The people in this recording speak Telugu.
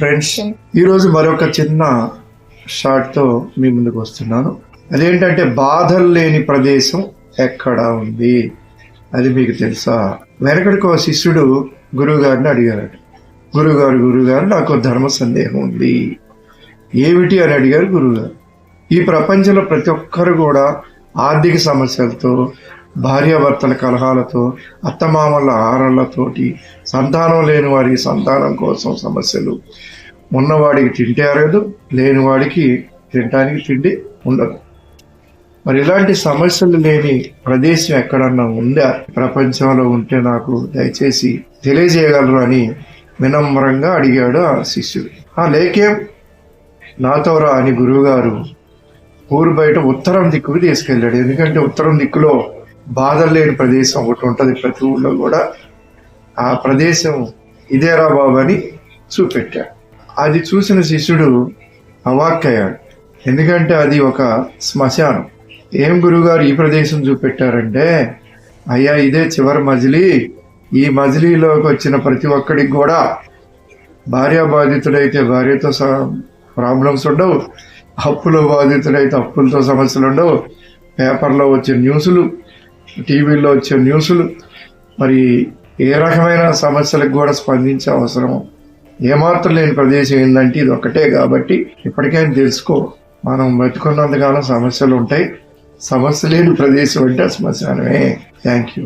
ఫ్రెండ్స్, ఈరోజు మరొక చిన్న షార్ట్తో మీ ముందుకు వస్తున్నాను. అదేంటంటే బాధలు లేని ప్రదేశం ఎక్కడ ఉంది అది మీకు తెలుసా? వెనకడికి ఒక శిష్యుడు గురువుగారిని అడిగాడు. గురువుగారు నాకు ధర్మ సందేహం ఉంది. ఏమిటి అని అడిగారు గురువుగారు. ఈ ప్రపంచంలో ప్రతి ఒక్కరు కూడా ఆర్థిక సమస్యలతో, భార్యాభర్తల కలహాలతో, అత్తమామల ఆరళ్లతోటి, సంతానం లేని వారికి సంతానం కోసం సమస్యలు, ఉన్నవాడికి తింటే అరగదు, లేని వాడికి తినడానికి తిండి ఉండదు. మరి ఇలాంటి సమస్యలు లేని ప్రదేశం ఎక్కడన్నా ఉందా ప్రపంచంలో? ఉంటే నాకు దయచేసి తెలియజేయగలరు అని వినమ్రంగా అడిగాడు ఆ శిష్యుడు. లేకేం, నాతో రా అని గురువుగారు ఊరు బయట ఉత్తరం దిక్కుకు తీసుకెళ్ళాడు. ఎందుకంటే ఉత్తరం దిక్కులో బాధలు లేని ప్రదేశం ఒకటి ఉంటుంది ప్రతి ఊళ్ళో కూడా. ఆ ప్రదేశం ఇదేరా బాబు అని చూపెట్టాడు. అది చూసిన శిష్యుడు అవాక్కయ్యాడు. ఎందుకంటే అది ఒక శ్మశానం. ఏం గురువుగారు ఈ ప్రదేశం చూపెట్టారంటే, అయ్యా ఇదే చివరి మజిలీ. ఈ మజిలీలోకి వచ్చిన ప్రతి ఒక్కడికి కూడా భార్యాబాధితుడైతే భార్యతో ప్రాబ్లమ్స్ ఉండవు, అప్పులో బాధితుడైతే అప్పులతో సమస్యలు ఉండవు, పేపర్లో వచ్చే న్యూస్లు, టీవీల్లో వచ్చే న్యూస్లు, మరి ఏ రకమైన సమస్యలకు కూడా స్పందించే అవసరం ఏమాత్రం లేని ప్రదేశం ఏంటంటే ఇది ఒక్కటే. కాబట్టి ఇప్పటికైనా తెలుసుకో, మనం బతుకున్నంతకాలం సమస్యలు ఉంటాయి. సమస్య లేని ప్రదేశం అంటే శ్మశానమే. Thank you.